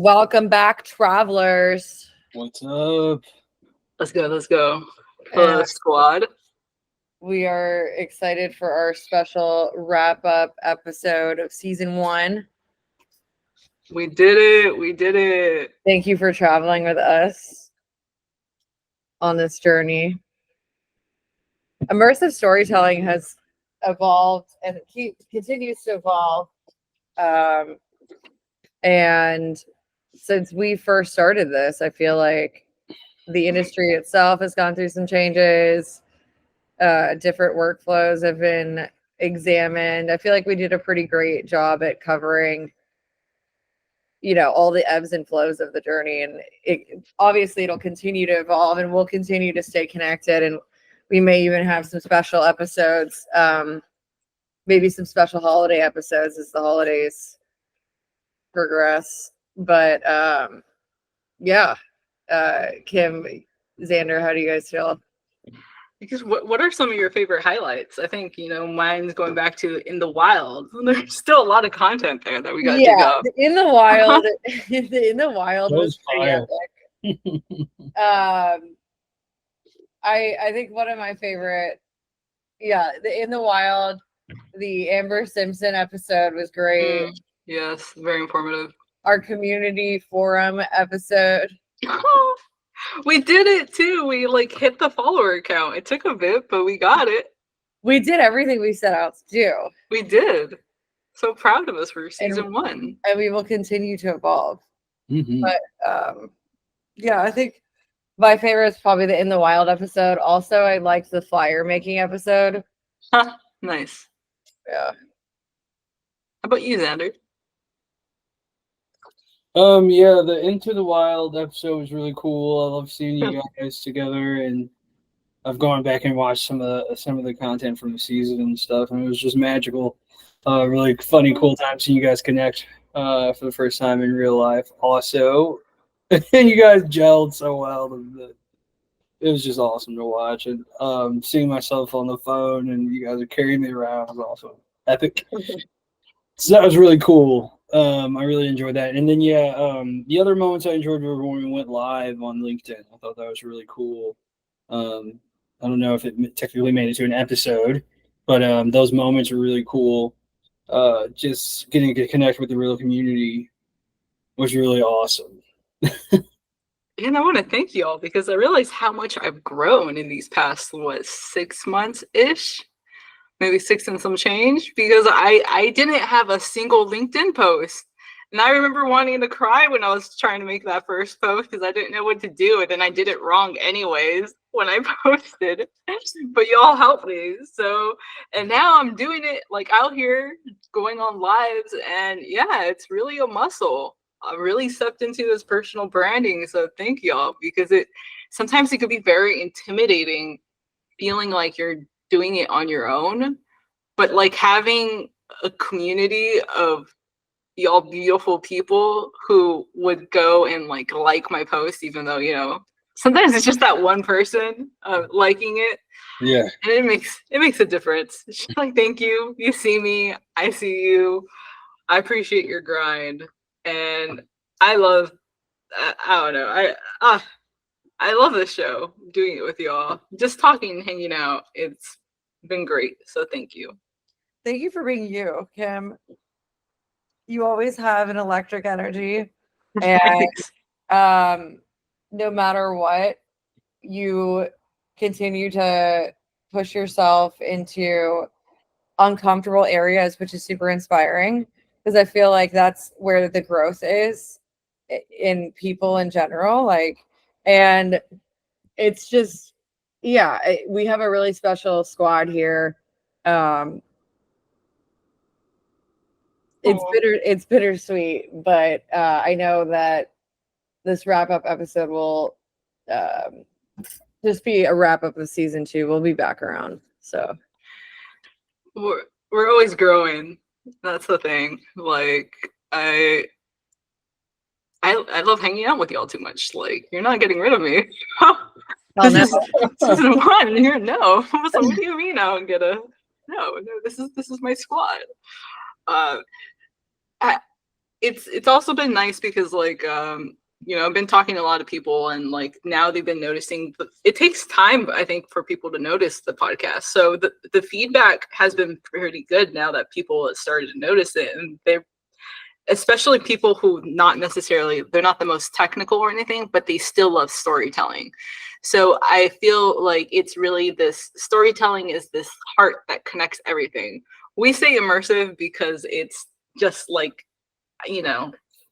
Welcome back, travelers. What's up? Let's go. Hello, squad. We are excited for our special wrap-up episode of season 1. We did it. Thank you for traveling with us on this journey. Immersive storytelling has evolved and continues to evolve. And since we first started this, I feel like the industry itself has gone through some changes. Different workflows have been examined. I feel like we did a pretty great job at covering, all the ebbs and flows of the journey. And obviously it'll continue to evolve, and we'll continue to stay connected. And we may even have some special episodes, maybe some special holiday episodes as the holidays progress. But Kim, Xander, how do you guys feel? Because what are some of your favorite highlights? I think, mine's going back to In the Wild. There's still a lot of content there that we got to dig up. In the Wild, In the Wild was pretty epic. I think one of my favorite, In the Wild, the Amber Simpson episode was great. Yes, very informative. Our community forum episode. We did it too. We hit the follower count. It took a bit, but we got it. We did everything we set out to do. We did. So proud of us for season 1. And we will continue to evolve. Mm-hmm. But I think my favorite is probably the In the Wild episode. Also, I liked the flyer making episode. Nice. Yeah. How about you, Xander? The Into the Wild episode was really cool. I love seeing you guys together, and I've gone back and watched some of the content from the season and stuff, and it was just magical. Really funny, cool time seeing you guys connect for the first time in real life. Also, and you guys gelled so well. It was just awesome to watch, and seeing myself on the phone and you guys are carrying me around was also epic. So that was really cool. I really enjoyed that. And then, the other moments I enjoyed were when we went live on LinkedIn. I thought that was really cool. I don't know if it technically made it to an episode, but those moments were really cool. Just getting to connect with the real community was really awesome. And I want to thank you all because I realized how much I've grown in these past, 6 months-ish? Maybe 6 and some change, because I didn't have a single LinkedIn post. And I remember wanting to cry when I was trying to make that first post because I didn't know what to do. And then I did it wrong anyways when I posted. But y'all helped me. So, and now I'm doing it out here, going on lives. And it's really a muscle. I really stepped into this personal branding. So thank y'all, because sometimes it could be very intimidating feeling like you're doing it on your own, but having a community of y'all beautiful people who would go and like my post, even though sometimes it's just that one person liking it. Yeah, and it makes a difference. It's just thank you. You see me, I see you. I appreciate your grind, and I love. I don't know. I love this show, doing it with y'all. Just talking, hanging out. It's been great. So thank you. Thank you for being you, Kim. You always have an electric energy. And no matter what, you continue to push yourself into uncomfortable areas, which is super inspiring, because I feel like that's where the growth is in people in general. And it's just, we have a really special squad here. It's bittersweet, but I know that this wrap-up episode will just be a wrap-up of season 2. We'll be back around. So we're always growing. That's the thing. I love hanging out with y'all too much. You're not getting rid of me. This is season 1. You're no. So what do you mean I don't get no? This is my squad. it's also been nice because like I've been talking to a lot of people, and like now they've been noticing. It takes time, I think, for people to notice the podcast. So the feedback has been pretty good now that people have started to notice it, and they're especially people who not necessarily, they're not the most technical or anything, but they still love storytelling. So I feel like it's really this storytelling is this heart that connects everything. We say immersive because it's just like,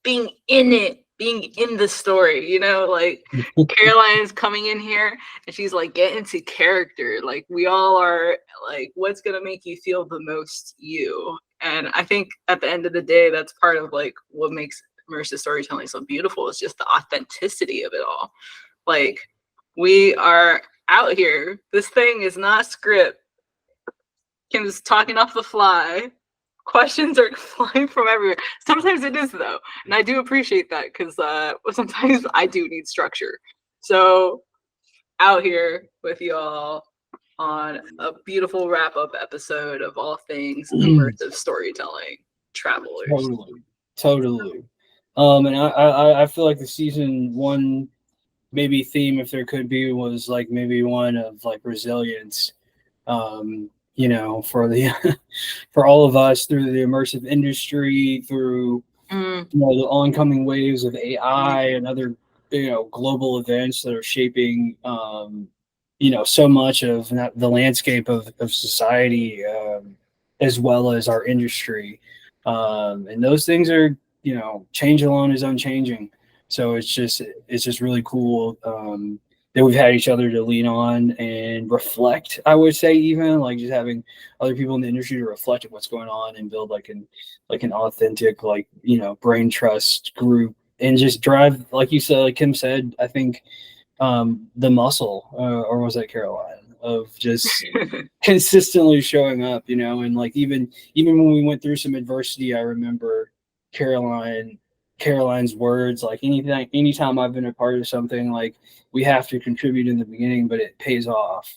being in it, being in the story, like Caroline is coming in here and she's like, get into character. Like we all are like, what's going to make you feel the most you? And I think at the end of the day, that's part of like what makes immersive storytelling so beautiful is just the authenticity of it all. Like we are out here. This thing is not script. Kim's talking off the fly. Questions are flying from everywhere. Sometimes it is though, and I do appreciate that because sometimes I do need structure. So out here with y'all on a beautiful wrap-up episode of all things immersive storytelling. Travelers. Totally. And I feel like the season one maybe theme, if there could be, was like maybe one of like resilience. For the for all of us through the immersive industry, through the oncoming waves of AI and other global events that are shaping so much of the landscape of society, as well as our industry, and those things are change alone is unchanging. So it's just really cool that we've had each other to lean on and reflect. I would say even like just having other people in the industry to reflect on what's going on and build like an authentic brain trust group and just drive, like you said, like Kim said, I think the muscle, or was that Caroline, of just consistently showing up, and like even when we went through some adversity, I remember Caroline's words, like anytime I've been a part of something, like we have to contribute in the beginning, but it pays off.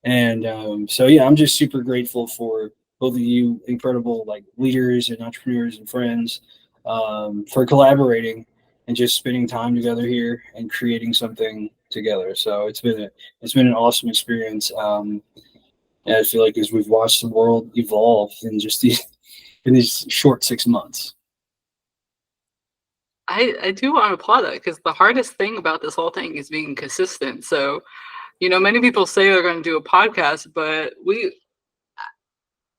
And so yeah, I'm just super grateful for both of you incredible like leaders and entrepreneurs and friends, for collaborating and just spending time together here and creating something together. So it's been an awesome experience. And I feel like as we've watched the world evolve in just these short 6 months. I do want to applaud that because the hardest thing about this whole thing is being consistent. So, many people say they're going to do a podcast, but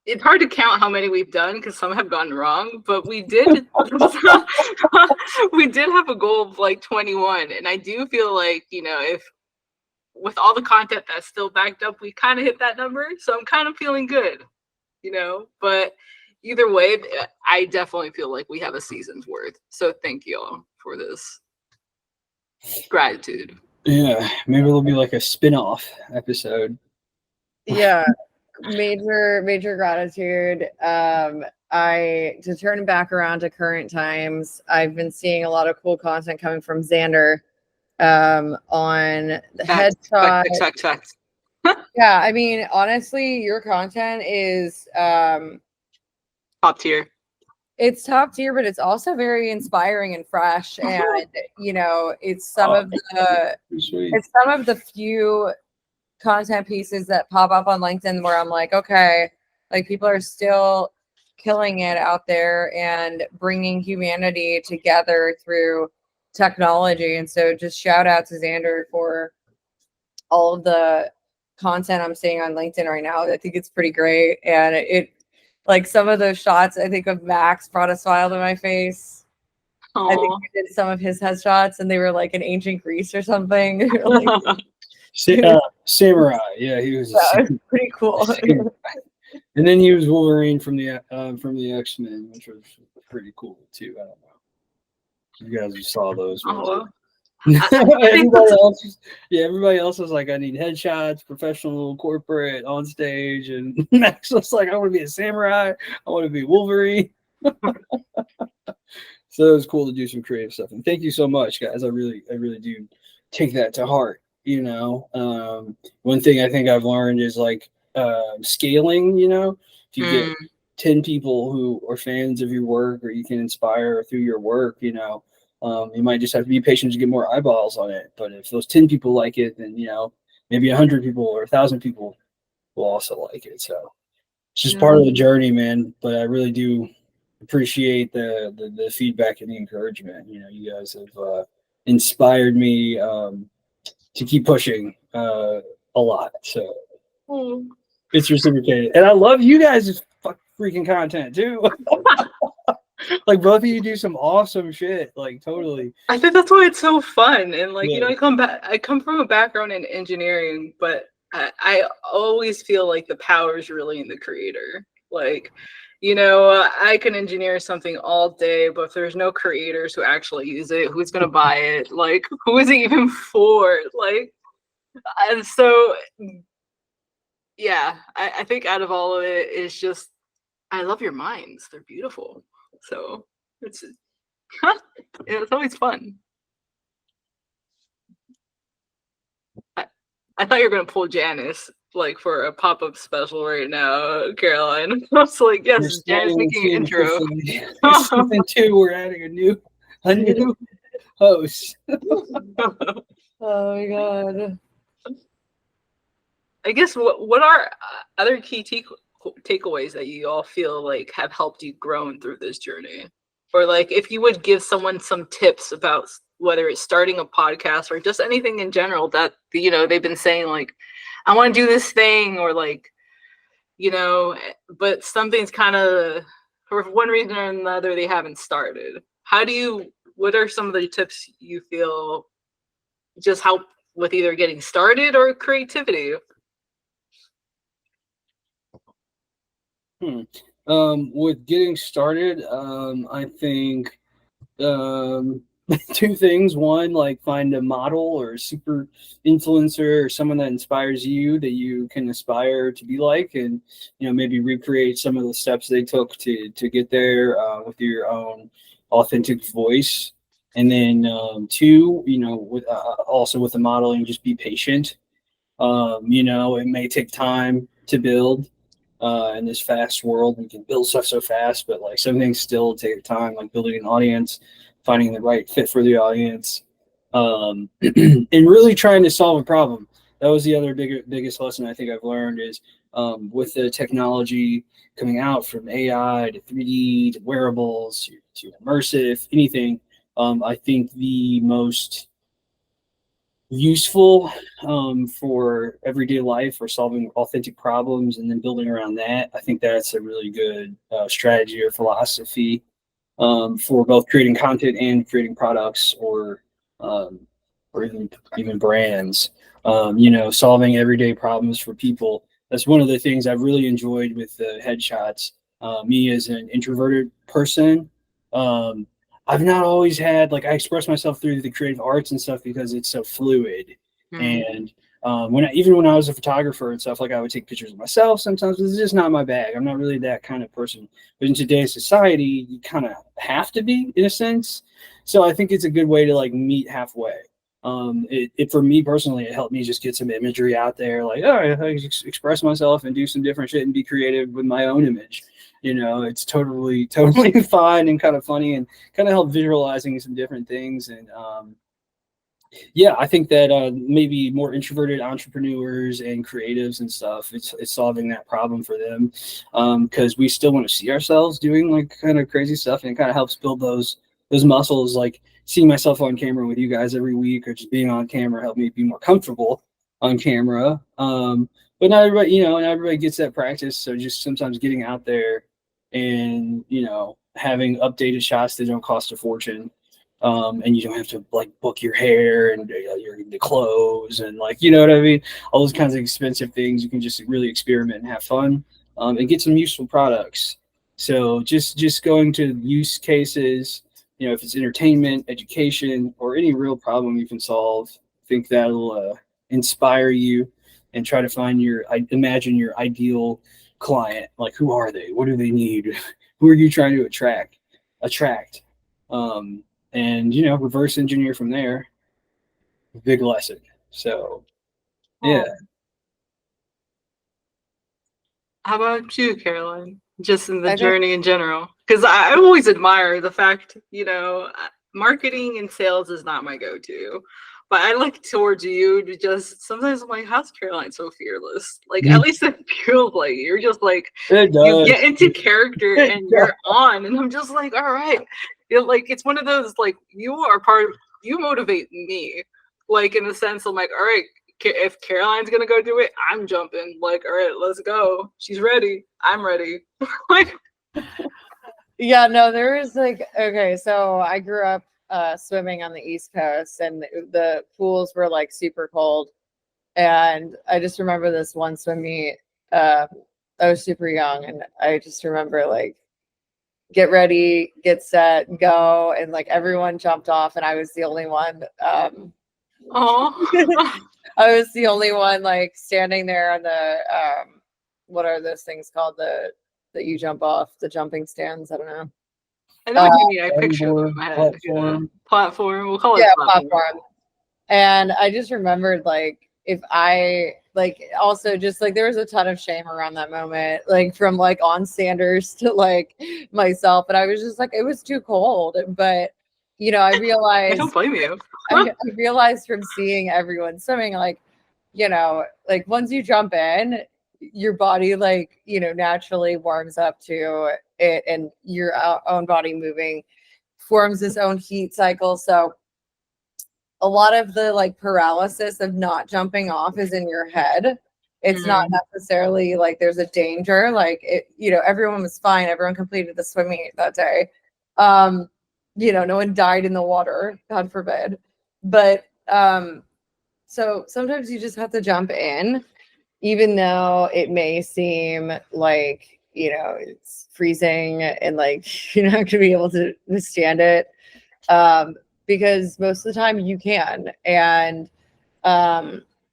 it's hard to count how many we've done because some have gone wrong, but we did we did have a goal of like 21. And I do feel like, if with all the content that's still backed up, we kind of hit that number. So I'm kind of feeling good, but either way, I definitely feel like we have a season's worth. So thank you all for this gratitude. Yeah, maybe it'll be like a spin-off episode. Yeah, major gratitude. To turn back around to current times, I've been seeing a lot of cool content coming from Xander on the headshot. Facts. Yeah, I mean, honestly, your content is top tier. It's top tier, but it's also very inspiring and fresh. And it's some of the few content pieces that pop up on LinkedIn where I'm like, okay, like people are still killing it out there and bringing humanity together through technology. And so just shout out to Xander for all of the content I'm seeing on LinkedIn right now. I think it's pretty great. And it like some of those shots, I think of Max brought a smile to my face. Aww. I think we did some of his headshots and they were like in ancient Greece or something. Like, samurai. Yeah, he was pretty cool. And then he was Wolverine from the X-Men, which was pretty cool too. I don't know. You guys saw those. Everybody else was like, I need headshots, professional, corporate, on stage, and Max was like, I want to be a samurai, I want to be Wolverine. So it was cool to do some creative stuff, and thank you so much, guys. I really do take that to heart. One thing I think I've learned is like scaling. If you get 10 people who are fans of your work, or you can inspire through your work, you know, you might just have to be patient to get more eyeballs on it. But if those 10 people like it, then, you know, maybe 100 people or 1,000 people will also like it. So it's just part of the journey, man. But I really do appreciate the feedback and the encouragement. You know, you guys have inspired me to keep pushing a lot. So it's reciprocated. And I love you guys' freaking content too. Like both of you do some awesome shit. Like totally. I think that's why it's so fun. And like, Yeah. you know, I come from a background in engineering, but I always feel like the power is really in the creator. Like, you know, I can engineer something all day, but if there's no creators who actually use it, who's gonna buy it? Like, who is it even for? Like, and so yeah, I think out of all of it is just I love your minds. They're beautiful. So it's it's always fun. I thought you were gonna pull Janice like for a pop-up special right now, Caroline. I was like, yes, Janice making an intro. Season 2, we're adding a new host. Oh my god. I guess what are other key takeaways that you all feel like have helped you grow through this journey? Or like if you would give someone some tips about whether it's starting a podcast or just anything in general that, you know, they've been saying like, I want to do this thing, or like, you know, but something's kind of, for one reason or another, they haven't started. What are some of the tips you feel just help with either getting started or creativity? With getting started, I think two things. One, like find a model or a super influencer or someone that inspires you that you can aspire to be like, and you know, maybe recreate some of the steps they took to get there with your own authentic voice. And then two, you know, with also with the modeling, just be patient. You know, it may take time to build in this fast world. We can build stuff so fast, but like some things still take time, like building an audience, finding the right fit for the audience, and really trying to solve a problem. That was the other biggest lesson I think I've learned is with the technology coming out from AI to 3D to wearables to immersive, anything. I think the most useful for everyday life or solving authentic problems and then building around that. I think that's a really good strategy or philosophy for both creating content and creating products um, or even brands. You know, solving everyday problems for people. That's one of the things I've really enjoyed with the headshots. Me as an introverted person, um, I've not always had like I express myself through the creative arts and stuff because it's so fluid. And even when I was a photographer and stuff, like I would take pictures of myself sometimes, but it's just not my bag. I'm not really that kind of person. But in today's society, you kind of have to be in a sense. So I think it's a good way to like meet halfway. It for me personally, it helped me just get some imagery out there, like, all right, I can express myself and do some different shit and be creative with my own image. You know, it's totally fine and kind of funny and kind of help visualizing some different things. And yeah, I think that maybe more introverted entrepreneurs and creatives and stuff, it's solving that problem for them because we still want to see ourselves doing like kind of crazy stuff, and it kind of helps build those muscles. Like seeing myself on camera with you guys every week, or just being on camera, helped me be more comfortable on camera. But not everybody, you know, and everybody gets that practice. So just sometimes getting out there and you know having updated shots that don't cost a fortune, and you don't have to like book your hair and your the clothes and like you know what I mean, all those kinds of expensive things. You can just really experiment and have fun, and get some useful products. So just going to use cases, you know, if it's entertainment, education, or any real problem you can solve, I think that'll inspire you, and try to find imagine your ideal client. Like who are they? What do they need? Who are you trying to attract? And you know, reverse engineer from there. Big lesson. So yeah. How about you, Caroline? Just in the I think journey in general, because I always admire the fact, marketing and sales is not my go-to, but I look towards you to just sometimes I'm like, how's Caroline so fearless? Like at least it feels like you're just like It you does. get into character It and you're on, and I'm just like, all right, it's one of those like you motivate me, like in the sense I'm like, all right, if Caroline's gonna go do it, I'm jumping. Like, all right, let's go. She's ready. I'm ready. Like, yeah, no, there is like okay, so I grew up swimming on the East Coast, and the pools were like super cold. And I just remember this one swim meet. I was super young, and I just remember like get ready, get set, go, and like everyone jumped off, and I was the only one. oh, I was the only one like standing there on the what are those things called that you jump off, the jumping stands? I don't know. I know Uh, what you mean. I picture them in my head. Platform. Yeah. Platform. We'll call it yeah, platform. platform. And I just remembered like if I like also just like there was a ton of shame around that moment, like from like on Sanders to like myself. And I was just like, it was too cold. But I I realized don't blame you. I realized from seeing everyone swimming, like, like once you jump in, your body like, naturally warms up to it, and your own body moving forms its own heat cycle. So a lot of the like paralysis of not jumping off is in your head. It's not necessarily like there's a danger. Like everyone was fine. Everyone completed the swim meet that day. No one died in the water, God forbid. But so sometimes you just have to jump in, even though it may seem like, it's freezing and like you're not gonna be able to withstand it. Because most of the time you can. And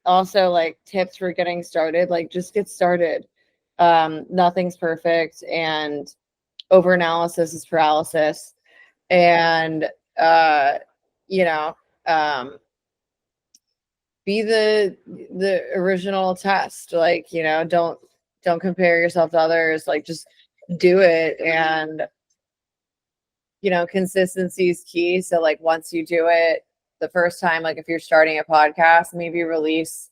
also like tips for getting started, like just get started. Nothing's perfect, and over analysis is paralysis. And you know, um be the original test. Like, don't compare yourself to others. Like just do it. And consistency is key. So like once you do it the first time, like if you're starting a podcast, maybe release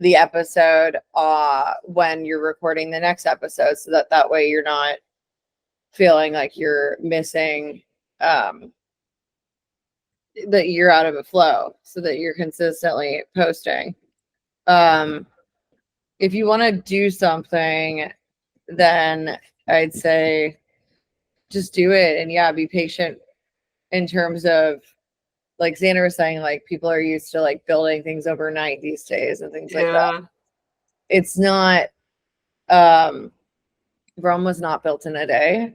the episode when you're recording the next episode, so that way you're not feeling like you're missing, that you're out of a flow, so that you're consistently posting. If you want to do something, then I'd say just do it. And yeah, be patient in terms of, like Xander was saying, like people are used to like building things overnight these days and things like that. It's not, Rome was not built in a day.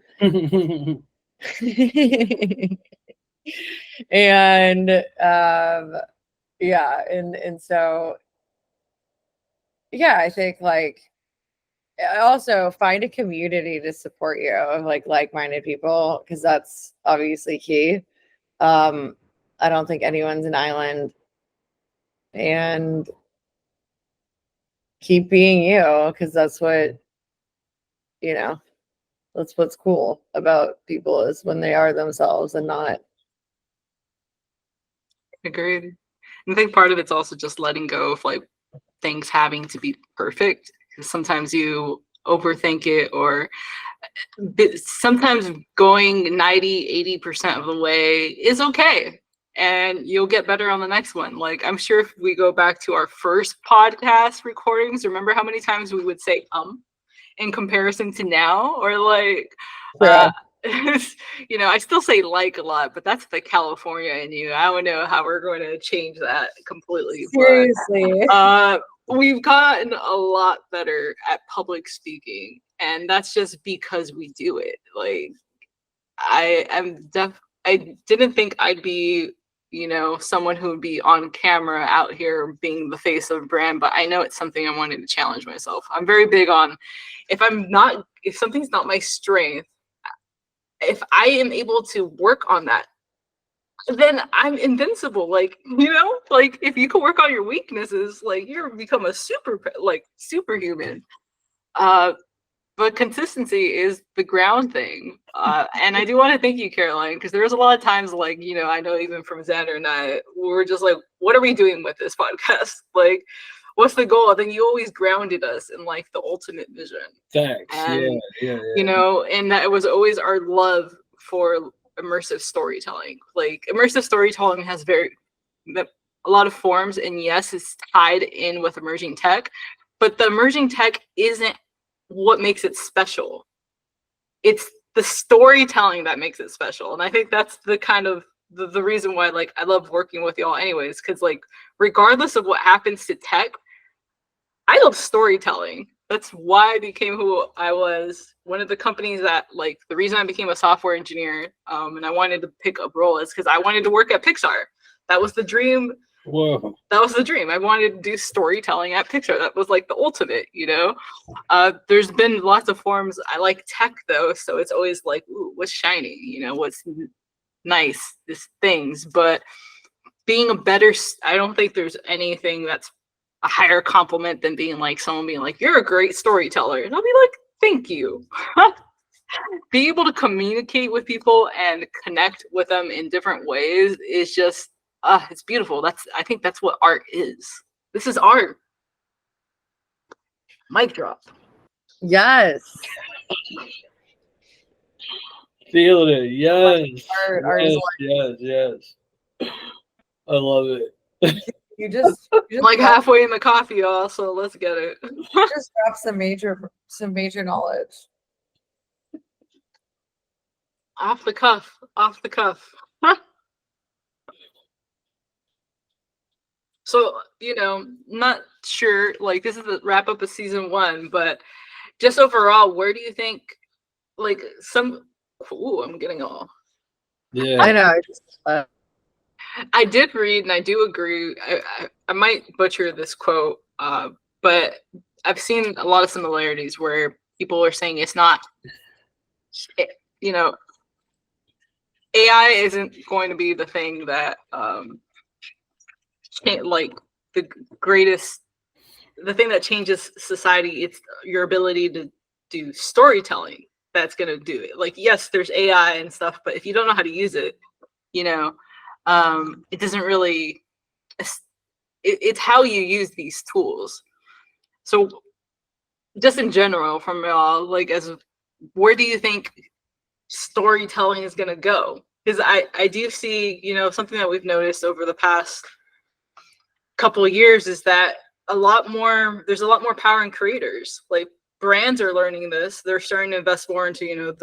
And yeah, and so yeah, I think like also find a community to support you of like-minded people, because that's obviously key. I don't think anyone's an island, and keep being you, because that's what that's what's cool about people, is when they are themselves and not. Agreed. And I think part of it's also just letting go of like things having to be perfect. Because sometimes you overthink it, or sometimes going 90-80% of the way is okay, and you'll get better on the next one. Like I'm sure if we go back to our first podcast recordings, remember how many times we would say in comparison to now, or like Yeah. I still say like a lot, but that's the California in you. I don't know how we're going to change that completely. Seriously. But we've gotten a lot better at public speaking, and that's just because we do it. Like I didn't think I'd be, someone who would be on camera out here being the face of a brand, but I know it's something I wanted to challenge myself. I'm very big on if something's not my strength, if I am able to work on that, then I'm invincible. Like, like if you can work on your weaknesses, like you're become a superhuman. but consistency is the ground thing. And I do want to thank you, Caroline, because there was a lot of times, like, you know, I know even from Xander and I, we were just like, what are we doing with this podcast? Like, what's the goal? And then you always grounded us in like the ultimate vision. Thanks. And, Yeah. you know, and that was always our love for immersive storytelling. Like, immersive storytelling has a lot of forms, and yes, it's tied in with emerging tech, but the emerging tech isn't what makes it special. It's the storytelling that makes it special. And I think that's the kind of the reason why, like, I love working with y'all anyways, because like regardless of what happens to tech, I love storytelling. That's why I became who I was. One of the companies that, like, the reason I became a software engineer, and I wanted to pick up role is because I wanted to work at Pixar. That was the dream. Whoa. That was the dream. I wanted to do storytelling at Pixar. That was like the ultimate, you know? There's been lots of forms. I like tech though, so it's always like, ooh, what's shiny? You know, what's nice, these things. But being a better, I don't think there's anything that's a higher compliment than being like someone being like, you're a great storyteller. And I'll be like, thank you. Being able to communicate with people and connect with them in different ways is just, it's beautiful. I think that's what art is. This is art. Mic drop. Yes. Feeling it. Yes. Art is Yes. I love it. you just Like halfway in the coffee, y'all. So let's get it. just drop some major knowledge. Off the cuff. So, you know, not sure, like, this is the wrap up of season 1, but just overall, where do you think, like, I'm getting all. Yeah. I know. I did read, and I do agree. I might butcher this quote, but I've seen a lot of similarities where people are saying it's not, you know, AI isn't going to be the thing that, like, the thing that changes society. It's your ability to do storytelling that's going to do it. Like, yes, there's AI and stuff, but if you don't know how to use it, you know, it doesn't really, it's how you use these tools. So just in general, from y'all, like, where do you think storytelling is going to go? Because I do see, you know, something that we've noticed over the past couple of years is that there's a lot more power in creators. Like, brands are learning this. They're starting to invest more into, you know,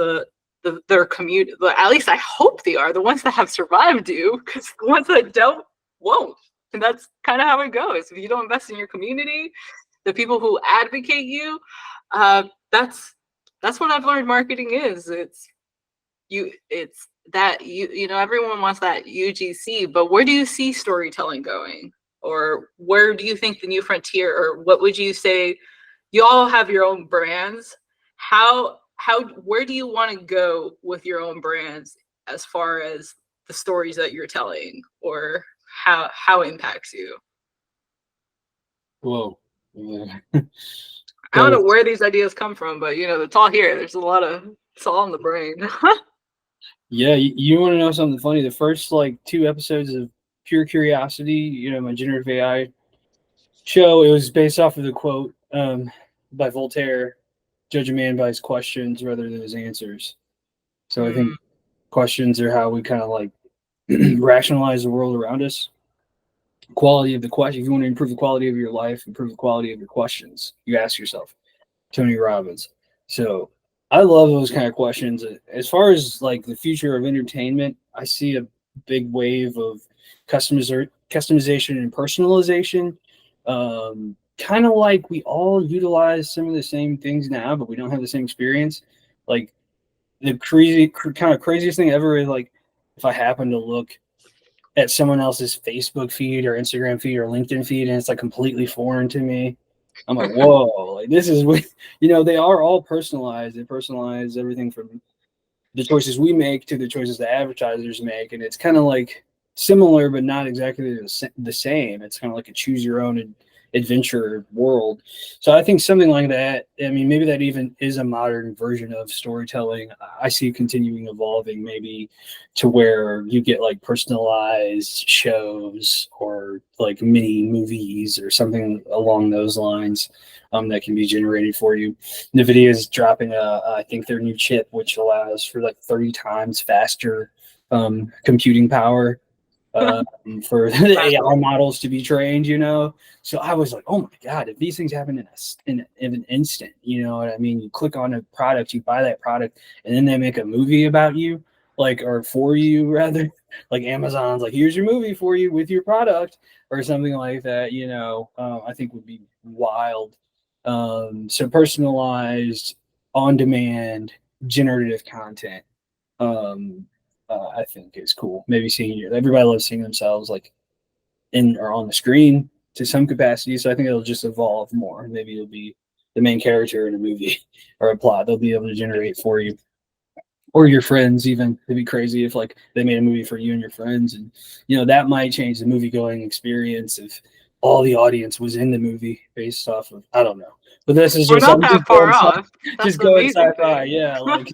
their community. At least I hope they are. The ones that have survived do, because the ones that don't won't. And that's kind of how it goes. If you don't invest in your community, the people who advocate you, that's what I've learned marketing is. It's that you know, everyone wants that UGC, but where do you see storytelling going? Or where do you think the new frontier, or what would you say? You all have your own brands. Where do you want to go with your own brands as far as the stories that you're telling, or how it impacts you? Whoa. Yeah. I don't know where these ideas come from, but you know, it's all here. It's all in the brain. Yeah, you want to know something funny? The first like 2 episodes of Pure Curiosity, you know, my generative AI show, it was based off of the quote by Voltaire, judge a man by his questions rather than his answers. So I think questions are how we kind of like rationalize the world around us. Quality of the question. If you want to improve the quality of your life, improve the quality of your questions you ask yourself. Tony Robbins. So I love those kind of questions. As far as like the future of entertainment, I see a big wave of customization and personalization. Kind of like we all utilize some of the same things now, but we don't have the same experience. Like the craziest thing ever is like if I happen to look at someone else's Facebook feed or Instagram feed or LinkedIn feed and it's like completely foreign to me, I'm like, whoa, like this is what, you know, they are all personalized. They personalize everything from the choices we make to the choices the advertisers make. And it's kind of like similar, but not exactly the same. It's kind of like a choose your own adventure world. So I think something like that, I mean, maybe that even is a modern version of storytelling. I see it continuing evolving, maybe to where you get like personalized shows or like mini movies or something along those lines, that can be generated for you. NVIDIA is dropping I think their new chip, which allows for like 30 times faster computing power for the AI models to be trained, you know. So I was like, oh my god, if these things happen in an instant, you know what I mean? You click on a product, you buy that product, and then they make a movie about you, like, or for you rather, like Amazon's like, here's your movie for you with your product or something like that, you know. I think would be wild. So personalized, on demand, generative content. Um, I think is cool. Maybe seeing everybody loves seeing themselves like in or on the screen to some capacity. So I think it'll just evolve more. Maybe it'll be the main character in a movie or a plot. They'll be able to generate for you or your friends. Even it'd be crazy if like they made a movie for you and your friends, and you know that might change the movie going experience if all the audience was in the movie based off of I don't know. But this is We're just not that far off. That's just the going amazing sci-fi, thing. yeah. Like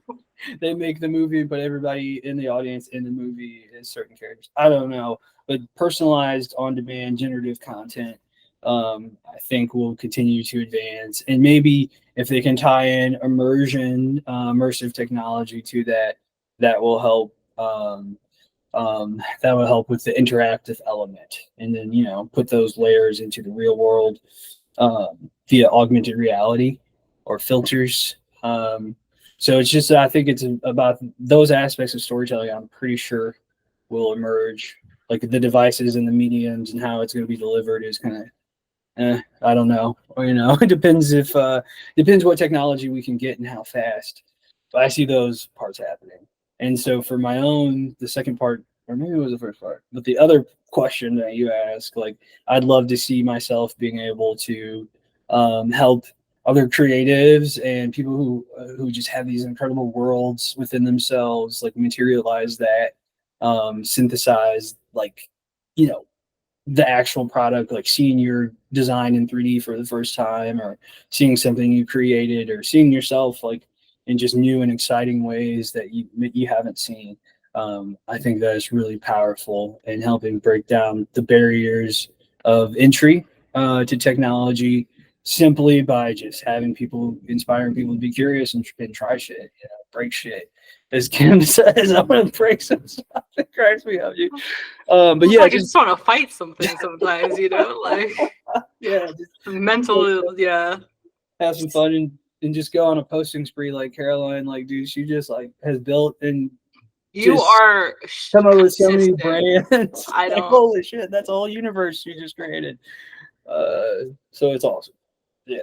they make the movie, but everybody in the audience in the movie is certain characters. I don't know, but personalized, on-demand, generative content, I think will continue to advance, and maybe if they can tie in immersive technology to that, that will help. That will help with the interactive element, and then you know put those layers into the real world via augmented reality or filters. So it's just I think it's about those aspects of storytelling. I'm pretty sure will emerge, like the devices and the mediums and how it's going to be delivered is kind of I don't know. Or, you know, it depends what technology we can get and how fast. But I see those parts happening. And so for my own, the second part, or maybe it was the first part, but the other question that you asked, like I'd love to see myself being able to help other creatives and people who just have these incredible worlds within themselves, like materialize that, synthesize, like you know the actual product, like seeing your design in 3D for the first time, or seeing something you created, or seeing yourself like in just new and exciting ways that you haven't seen. I think that is really powerful in helping break down the barriers of entry to technology simply by just having people, inspiring people to be curious and try shit, you know, break shit. As Kim says, I'm gonna break some stuff. It cracks me up. But It's yeah, like you just want to fight something sometimes, you know, like yeah, just mental, yeah. have some fun and just go on a posting spree like Caroline. Like, dude, she just like has built and You just are come up with so many consistent. brands. I Like, don't. holy shit, that's a whole universe she just created. So it's awesome. Yeah.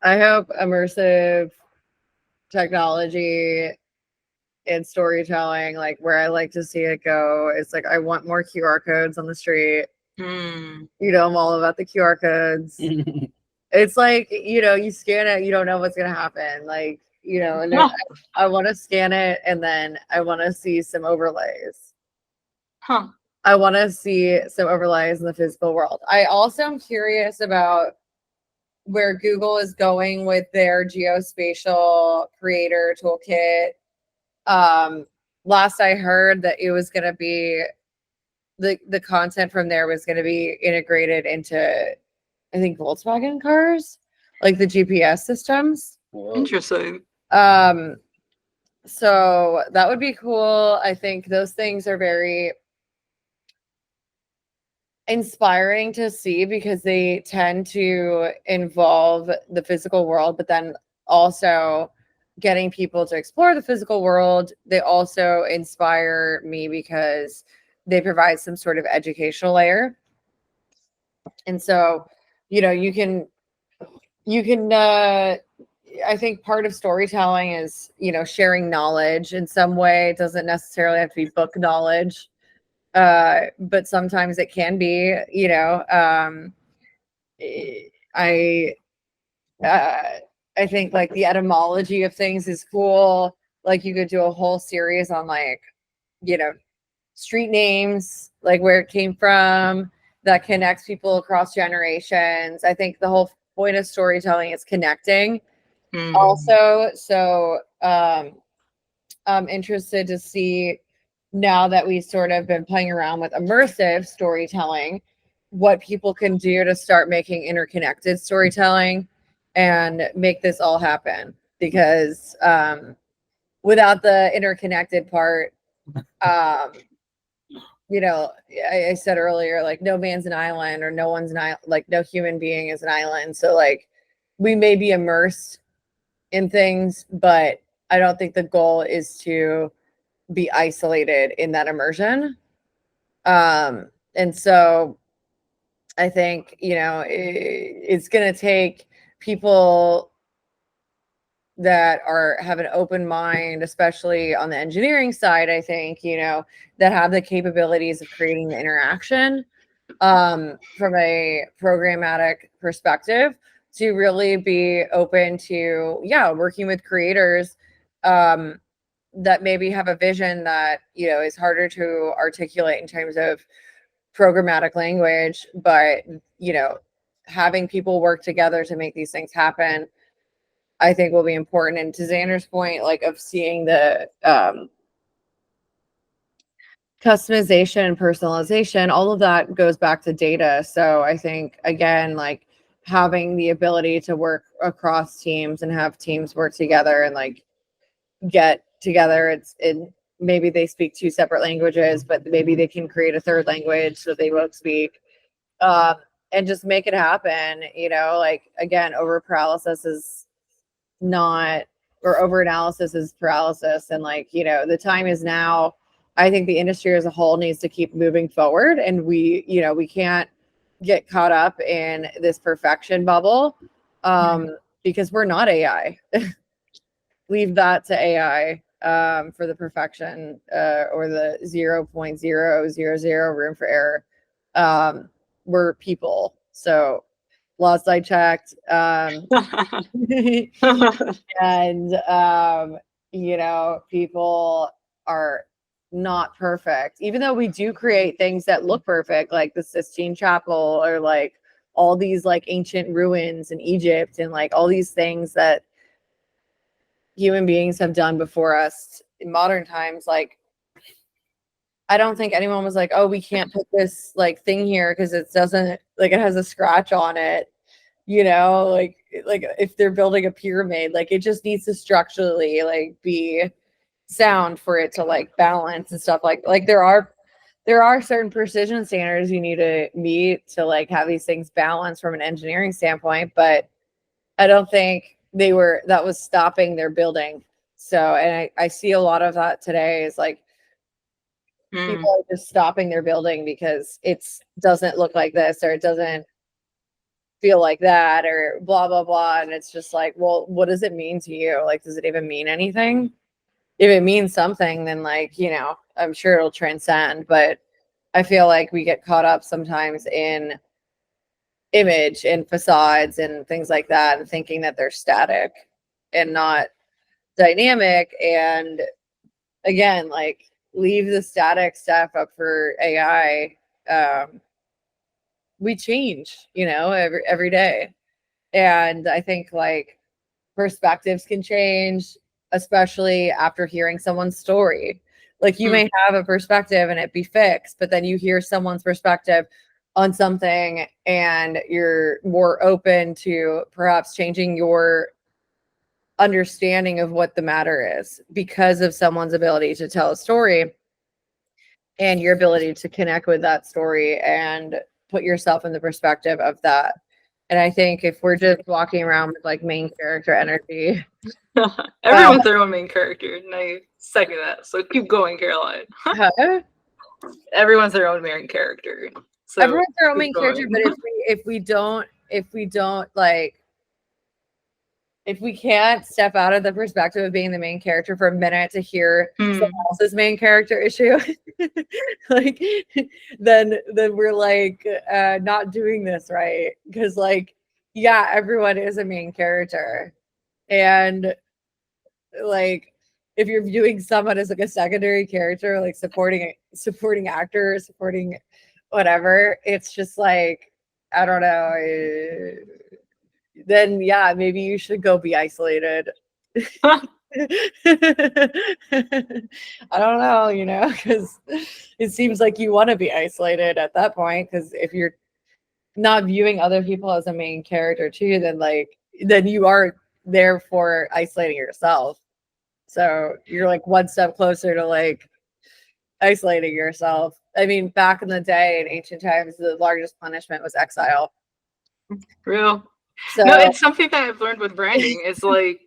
I hope immersive technology and storytelling, like where I like to see it go, is like I want more QR codes on the street. Hmm. You know, I'm all about the QR codes. It's like, you know, you scan it, you don't know what's gonna happen. Like, you know, and No. I want to scan it and then I want to see some overlays. Huh. I want to see some overlays in the physical world. I also am curious about where Google is going with their geospatial creator toolkit. Last I heard that it was going to be the content from there was going to be integrated into, I think, Volkswagen cars, like the GPS systems. Whoa. Interesting. So that would be cool. I think those things are very inspiring to see because they tend to involve the physical world, but then also getting people to explore the physical world. They also inspire me because they provide some sort of educational layer. And so, you know, I think part of storytelling is, you know, sharing knowledge in some way. It doesn't necessarily have to be book knowledge, but sometimes it can be, you know. I uh, I think like the etymology of things is cool. Like you could do a whole series on like, you know, street names, like where it came from, that connects people across generations. I think the whole point of storytelling is connecting. Also, so I'm interested to see, now that we've sort of been playing around with immersive storytelling, what people can do to start making interconnected storytelling and make this all happen. Because without the interconnected part, you know, I said earlier, like no man's an island, or no one's an island, like no human being is an island. So like we may be immersed in things, but I don't think the goal is to be isolated in that immersion. And so I think, you know, it's going to take people that have an open mind, especially on the engineering side, I think, you know, that have the capabilities of creating the interaction from a programmatic perspective, to really be open to, yeah, working with creators that maybe have a vision that, you know, is harder to articulate in terms of programmatic language, but, you know, having people work together to make these things happen, I think will be important. And to Xander's point, like of seeing the customization and personalization, all of that goes back to data. So I think, again, like having the ability to work across teams and have teams work together and like get together, maybe they speak two separate languages, but maybe they can create a third language that they both speak, and just make it happen. You know, like again, over paralysis is not, or over analysis is paralysis. And like, you know, the time is now. I think the industry as a whole needs to keep moving forward, and we, you know, we can't get caught up in this perfection bubble, because we're not AI. Leave that to AI for the perfection, or the 0.000 room for error. We're people. So last I checked, and you know, people are not perfect, even though we do create things that look perfect, like the Sistine Chapel, or like all these like ancient ruins in Egypt, and like all these things that human beings have done before us in modern times. Like I don't think anyone was like, oh, we can't put this like thing here because it doesn't, like, it has a scratch on it, you know, like if they're building a pyramid, like it just needs to structurally like be sound for it to like balance and stuff. Like there are certain precision standards you need to meet to like have these things balanced from an engineering standpoint, but I don't think that was stopping their building. So, and I see a lot of that today is like people are just stopping their building because it doesn't look like this, or it doesn't feel like that, or blah, blah, blah. And it's just like, well, what does it mean to you? Like, does it even mean anything? If it means something, then like, you know, I'm sure it'll transcend. But I feel like we get caught up sometimes in image and facades and things like that, and thinking that they're static and not dynamic. And again, like leave the static stuff up for AI. We change, you know, every day. And I think like perspectives can change, especially after hearing someone's story. Like you may have a perspective and it be fixed, but then you hear someone's perspective on something and you're more open to perhaps changing your understanding of what the matter is because of someone's ability to tell a story and your ability to connect with that story and put yourself in the perspective of that. And I think if we're just walking around with like main character energy, Everyone's their own main character, and I second that. So keep going, Caroline. Everyone's their own main character. So everyone's their own main character, but if we don't like, if we can't step out of the perspective of being the main character for a minute to hear someone else's main character issue, like then we're like not doing this right. Because like, yeah, everyone is a main character, and like if you're viewing someone as like a secondary character, like supporting actor, supporting whatever, it's just like, I don't know. Then yeah, maybe you should go be isolated. I don't know, because it seems like you want to be isolated at that point. Because if you're not viewing other people as a main character too, then you are therefore isolating yourself. So you're like one step closer to like isolating yourself. I mean, back in the day in ancient times, the largest punishment was exile. Real. So No, it's something that I've learned with branding. It's like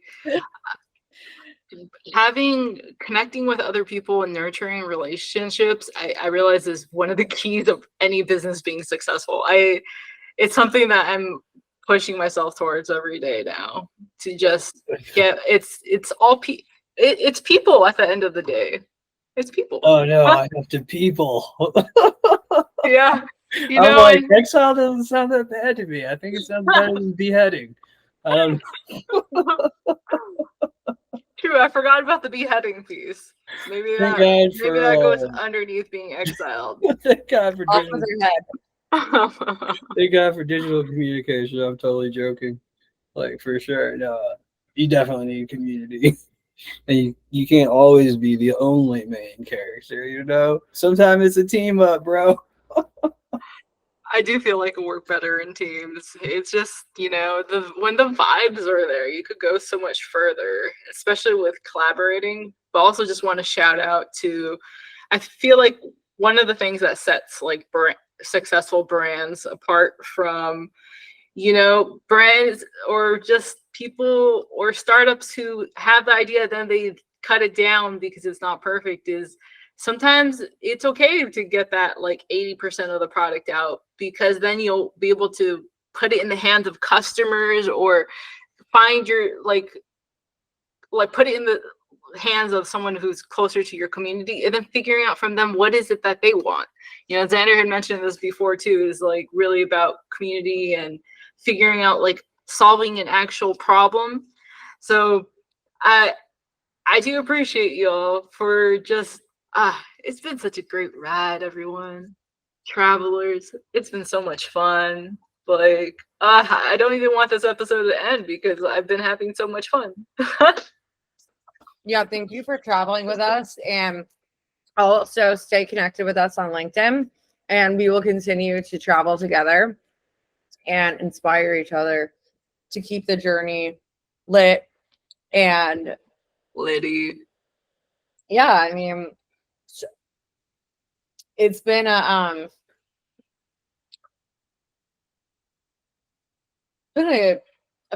connecting with other people and nurturing relationships. I realize is one of the keys of any business being successful. It's something that I'm pushing myself towards every day now, to just get it's people at the end of the day. It's people. Oh no, I have to people. Yeah. I'm like, exile doesn't sound that bad to me. I think it sounds better than beheading. True, I forgot about the beheading piece. Maybe that goes underneath being exiled. Thank God for off with your head. Thank God for digital communication. I'm totally joking. Like, for sure. No, you definitely need community. And you can't always be the only main character, Sometimes it's a team up, bro. I do feel like I work better in teams. It's just, when the vibes are there, you could go so much further, especially with collaborating. But also just want to shout out to, I feel like one of the things that sets like successful brands apart from, brands or just people or startups who have the idea, then they cut it down because it's not perfect, is sometimes it's okay to get that like 80% of the product out, because then you'll be able to put it in the hands of customers or find your like put it in the hands of someone who's closer to your community, and then figuring out from them what is it that they want. Xander had mentioned this before too, is like really about community and figuring out like solving an actual problem. So I do appreciate y'all for just it's been such a great ride, everyone. Travelers, it's been so much fun. Like I don't even want this episode to end because I've been having so much fun. Yeah, thank you for traveling with us, and also stay connected with us on LinkedIn, and we will continue to travel together and inspire each other to keep the journey lit and Liddy. Yeah, I mean, it's been a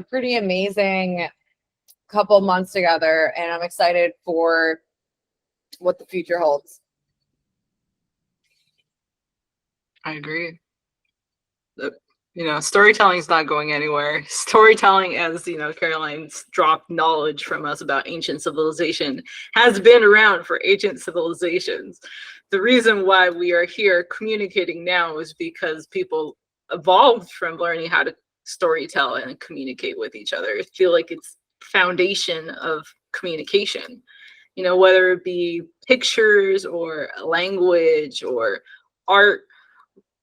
pretty amazing couple months together, and I'm excited for what the future holds. I agree. Storytelling is not going anywhere. Storytelling, as Caroline's dropped knowledge from us about ancient civilization, has been around for ancient civilizations. The reason why we are here communicating now is because people evolved from learning how to storytell and communicate with each other. I feel like it's foundation of communication. Whether it be pictures or language or art,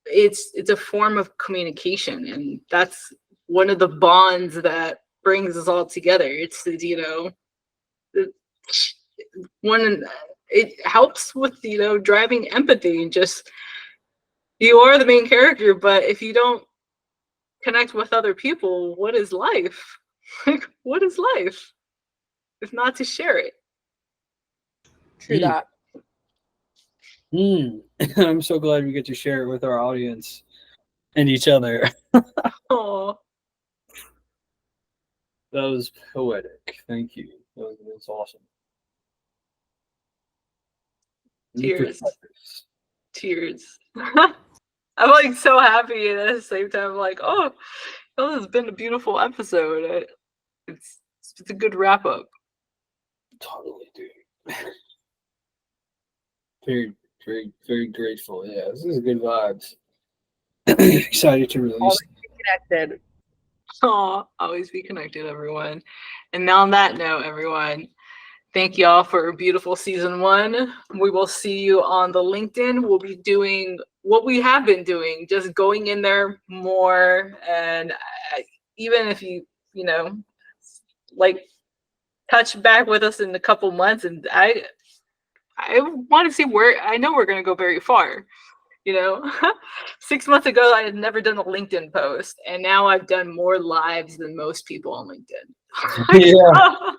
it's a form of communication, and that's one of the bonds that brings us all together. It's it helps with driving empathy, and just you are the main character, but if you don't connect with other people, what is life? Like, what is life if not to share it? True that. I'm so glad we get to share it with our audience and each other. Oh, that was poetic. Thank you. That was awesome. Tears. I'm like so happy, and at the same time, I'm like, oh, this has been a beautiful episode. It's a good wrap up. Totally, dude. Very, very, very grateful. Yeah, this is good vibes. Excited to release. Always be connected. Oh, always be connected, everyone. And on that note, everyone, Thank y'all for a beautiful season 1. We will see you on the LinkedIn. We'll be doing what we have been doing, just going in there more. And even if you like touch back with us in a couple months, and I want to see where, I know we're going to go very far. 6 months ago, I had never done a LinkedIn post, and now I've done more lives than most people on LinkedIn. Yeah.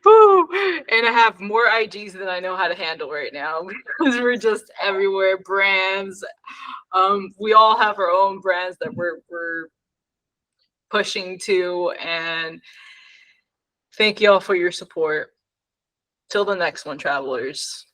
Woo. And I have more IGs than I know how to handle right now because we're just everywhere. Brands, we all have our own brands that we're pushing to, and thank y'all for your support. Till the next one, travelers.